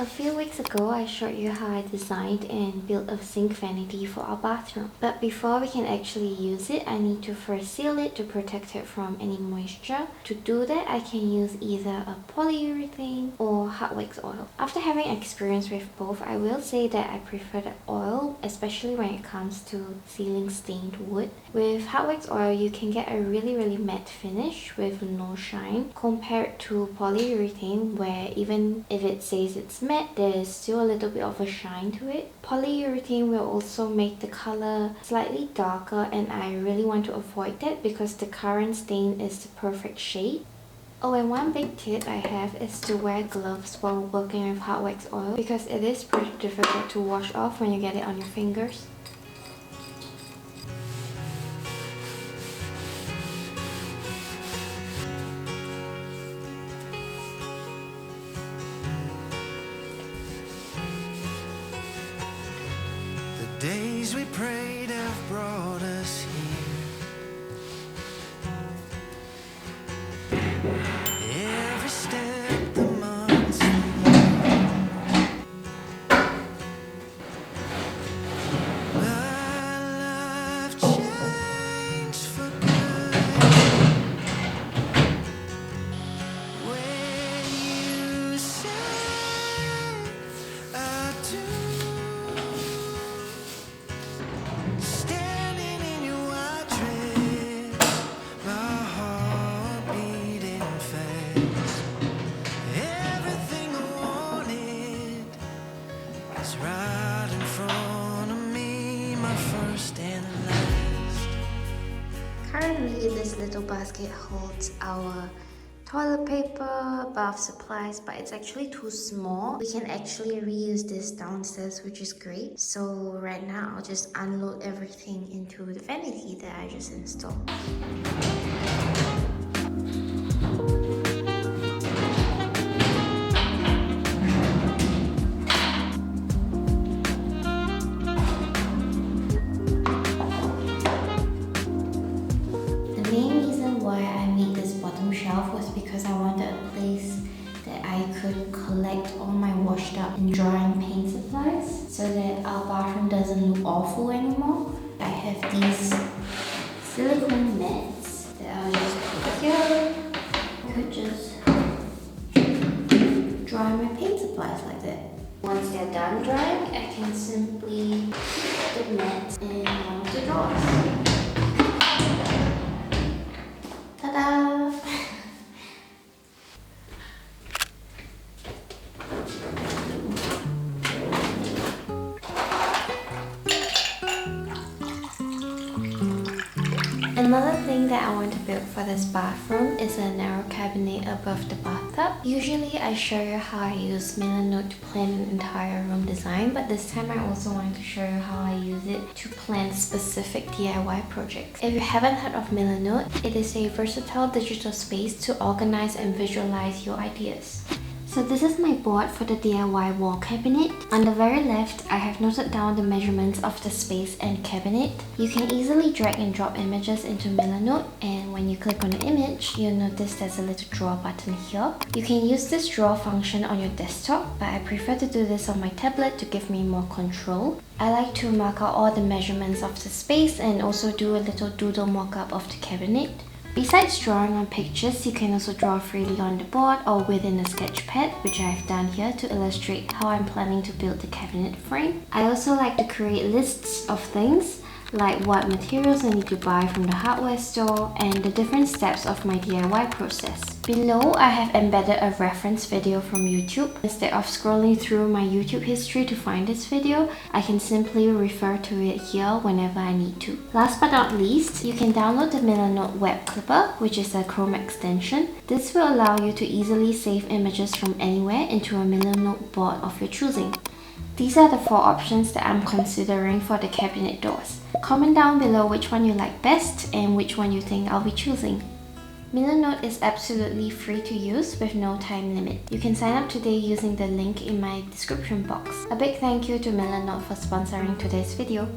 few weeks ago, I showed you how I designed and built a sink vanity for our bathroom. But before we can actually use it, I need to first seal it to protect it from any moisture. To do that, I can use either a polyurethane or hardwax-oil. After having experience with both, I will say that I prefer the oil, especially when it comes to sealing stained wood. With hardwax-oil, you can get a really matte finish with no shine compared to polyurethane, where even if it says it's matte, there is still a little bit of a shine to it. Polyurethane will also make the color slightly darker, and I really want to avoid that because the current stain is the perfect shade. Oh, and one big tip I have is to wear gloves while working with hardwax-oil because it is pretty difficult to wash off when you get it on your fingers. Days we prayed have brought us here. Every step the months my life changed for good when you said I do. Standing in your white dress, my heart beating fast. Everything I wanted is right in front of me, my first and last. Currently, this little basket holds our toilet paper, bath supplies, but it's actually too small. We can actually reuse this downstairs, which is great. So right now, I'll just unload everything into the vanity that I just installed. The main reason why I made this bottom shelf was because I wanted a place that I could collect all my washed up and drying paint supplies so that our bathroom doesn't look awful anymore. I have these silicone mats that I'll just put here. I could just dry my paint supplies like that. Once they're done drying, I can simply put the mats in one of the drawers. Ta-da! Another thing that I want to build for this bathroom is a narrow cabinet above the bathtub. Usually I show you how I use melanote to plan an entire room design, but this time I also want to show you how I use it to plan specific DIY projects. If you haven't heard of melanote, it is a versatile digital space to organize and visualize your ideas. So this is my board for the DIY wall cabinet. On the very left, I have noted down the measurements of the space and cabinet. You can easily drag and drop images into melanote, and when you click on the image, you'll notice there's a little draw button here. You can use this draw function on your desktop, but I prefer to do this on my tablet to give me more control. I like to mark out all the measurements of the space and also do a little doodle mock-up of the cabinet. Besides drawing on pictures, you can also draw freely on the board or within a sketch pad, which I have done here to illustrate how I'm planning to build the cabinet frame. I also like to create lists of things, like what materials I need to buy from the hardware store and the different steps of my DIY process. Below, I have embedded a reference video from YouTube. Instead of scrolling through my YouTube history to find this video, I can simply refer to it here whenever I need to. Last but not least, you can download the melanote web clipper, which is a Chrome extension. This will allow you to easily save images from anywhere into a melanote board of your choosing. These are the 4 options that I'm considering for the cabinet doors. Comment down below which one you like best and which one you think I'll be choosing. melanote is absolutely free to use with no time limit. You can sign up today using the link in my description box. A big thank you to melanote for sponsoring today's video.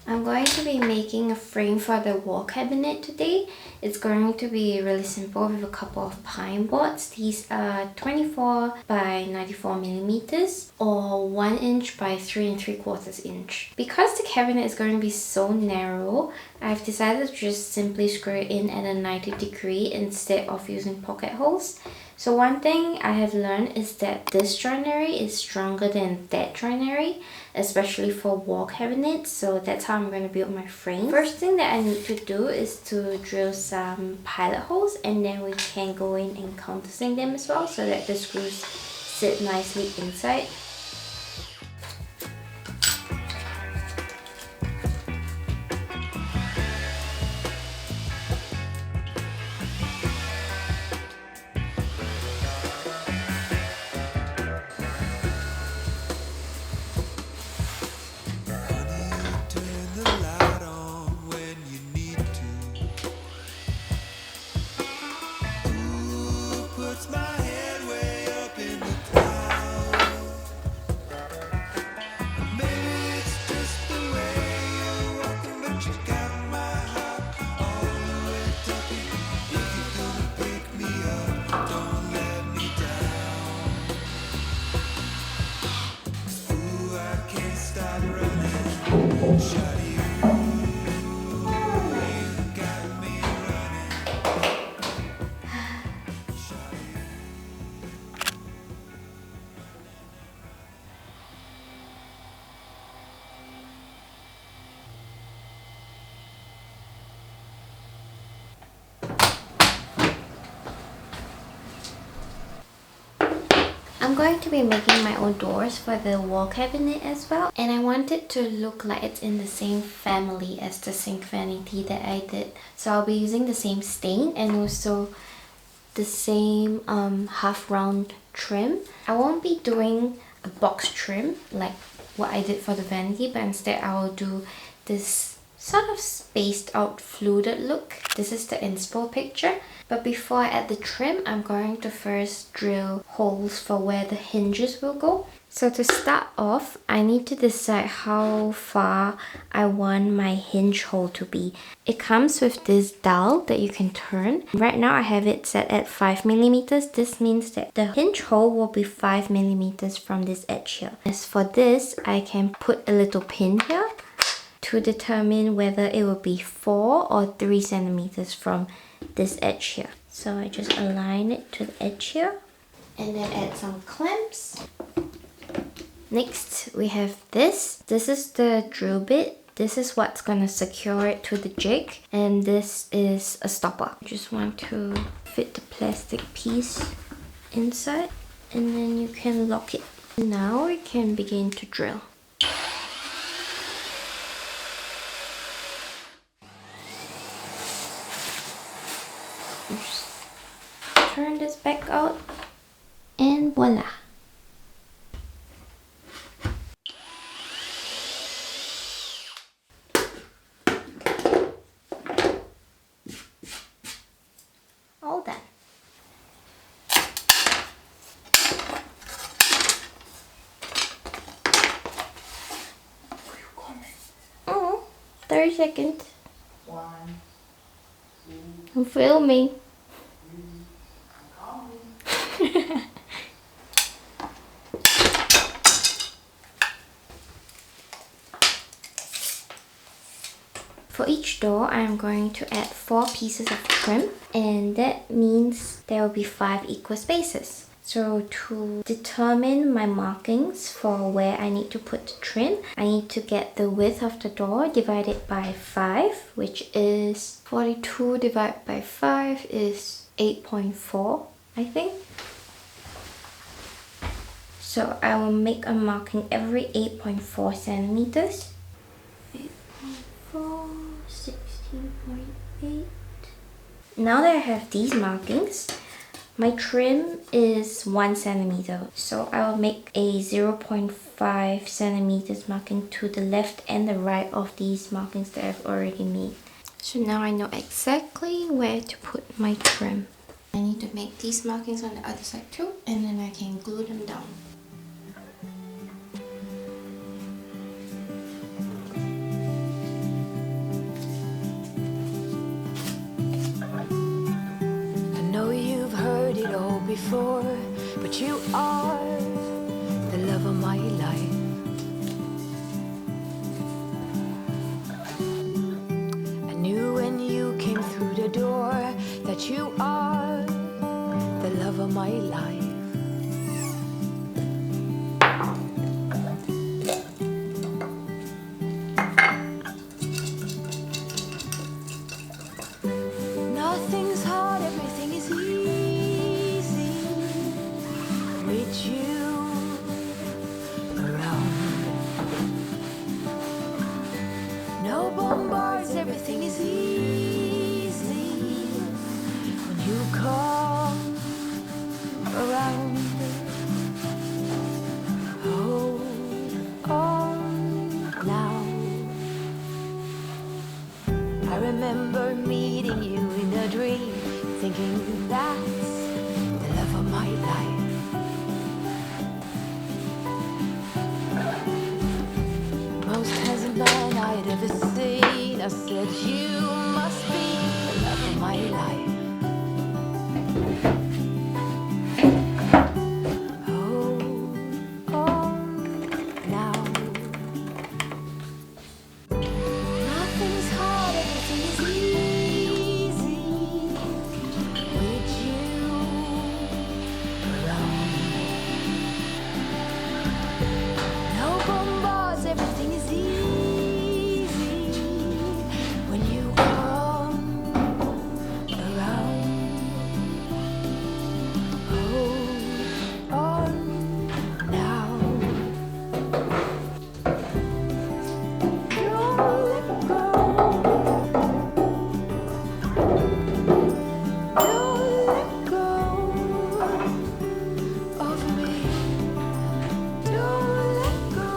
I'm going to be making a frame for the wall cabinet today. It's going to be really simple with a couple of pine boards. These are 24 by 94 millimeters or 1 inch by 3 3/4 inch. Because the cabinet is going to be so narrow, I've decided to just simply screw it in at a 90° instead of using pocket holes. So one thing I have learned is that this joinery is stronger than that joinery, especially for wall cabinets. So that's how I'm going to build my frame. First thing that I need to do is to drill some pilot holes, and then we can go in and countersink them as well so that the screws sit nicely inside. Turn the light on when you need to. Ooh, puts my head way up in the clouds. Maybe it's just the way you're walking, but you got my heart all the way talking. If you're gonna pick me up, don't let me down. Ooh, I can't stop running. Shawty, you got me running. I'm going to be making my own doors for the wall cabinet as well, and I want it to look like it's in the same family as the sink vanity that I did. So I'll be using the same stain and also the same half round trim. I won't be doing a box trim like what I did for the vanity, but instead I will do this sort of spaced out fluted look. This is the inspo picture. But before I add the trim, I'm going to first drill holes for where the hinges will go. So to start off, I need to decide how far I want my hinge hole to be. It comes with this dial that you can turn. Right now I have it set at 5 millimeters. This means that the hinge hole will be 5 millimeters from this edge here. As for this, I can put a little pin here to determine whether it will be 4 or 3 centimeters from this edge here. So I just align it to the edge here and then add some clamps. Next we have this. This is the drill bit. This is what's gonna secure it to the jig, and this is a stopper. You just want to fit the plastic piece inside and then you can lock it. Now we can begin to drill. Just turn this back out and voila. All done. Oh, 30 seconds. 1, 2, I'm filming. 3, For each door, I'm going to add 4 pieces of trim, and that means there will be 5 equal spaces. So to determine my markings for where I need to put the trim, I need to get the width of the door divided by 5, which is 42 divided by 5 is 8.4, I think. So I will make a marking every 8.4 centimeters. 8.4, 16.8. Now that I have these markings, my trim is 1 centimeter. So I will make a 0.5 centimeters marking to the left and the right of these markings that I've already made. So now I know exactly where to put my trim. I need to make these markings on the other side too, and then I can glue them down. it all before, but you are the love of my life. I knew when you came through the door that you are the love of my life. Nothing's hard, everything is easy with you around. No bombards, everything is easy when you come around. Hold on now. I remember meeting you in a dream, thinking that's the love of my life. Most handsome man I'd ever seen. I said you must be the love of my life. Hold on now. Nothing's hard, everything is easy with you around. No bombards, everything is easy when you come around. Hold on now. Don't let go. Don't let go of me. Don't let go.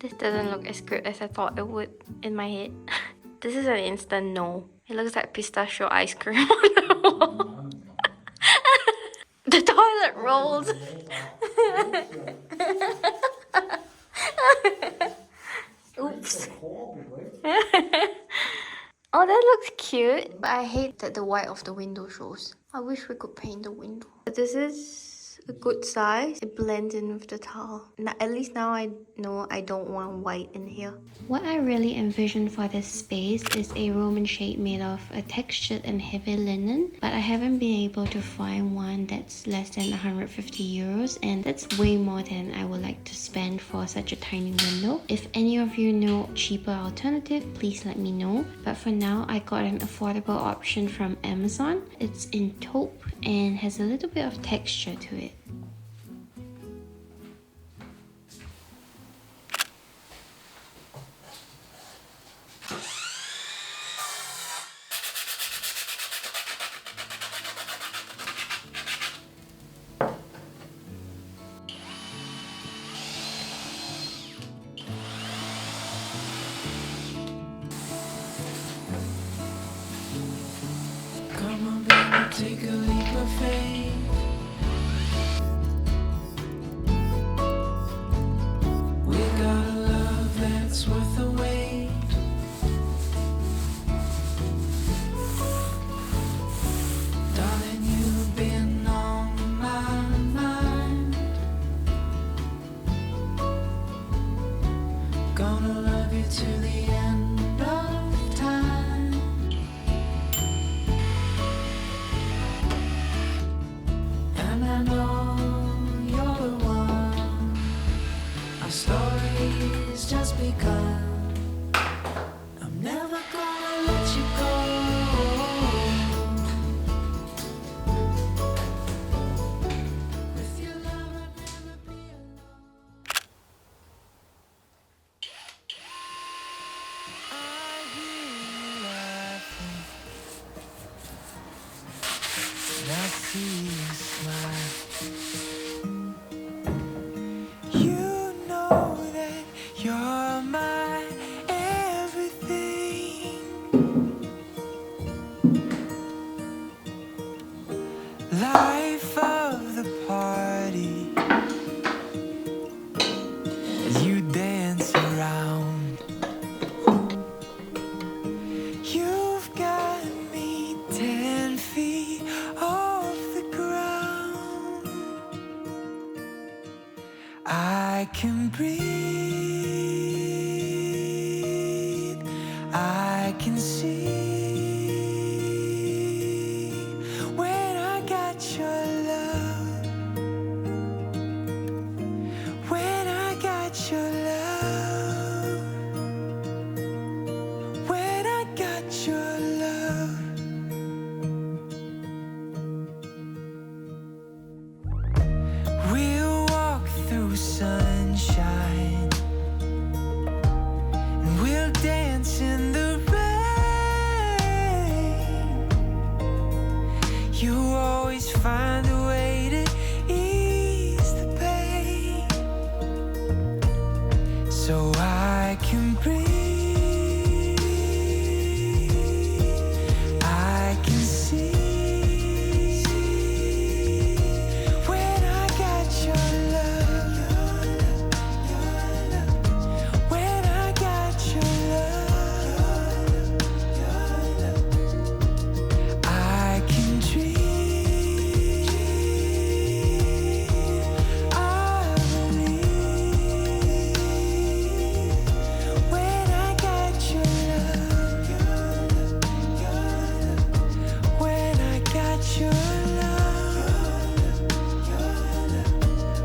This doesn't look as good as I thought it would in my head. This is an instant no. It looks like pistachio ice cream on the wall. The toilet rolls. Oops. Oh, that looks cute. But I hate that the white of the window shows. I wish we could paint the window. But this is a good size. It blends in with the tile. Now, at least now I know I don't want white in here. What I really envision for this space is a Roman shade made of a textured and heavy linen, but I haven't been able to find one that's less than 150 euros, and that's way more than I would like to spend for such a tiny window. If any of you know cheaper alternative, please let me know. But for now, I got an affordable option from Amazon. It's in taupe and has a little bit of texture to it. Come on, baby, take a leap of faith. We got a love that's worth the wait. Darling, you've been on my mind. Gonna love you to the end of time. And I know you're the one. Our story's just begun. I'm never gonna let you go. With your love, I'd never be alone. I hear you laughing, and I see you smile. You know that you're my everything. Life of the party as you dance around. You've got me 10 feet off the ground. I can breathe, I can see. When I got your love, when I got your love, when I got your love. We'll walk through sunshine, and we'll dance in the rain. You always find a way to ease the pain. So I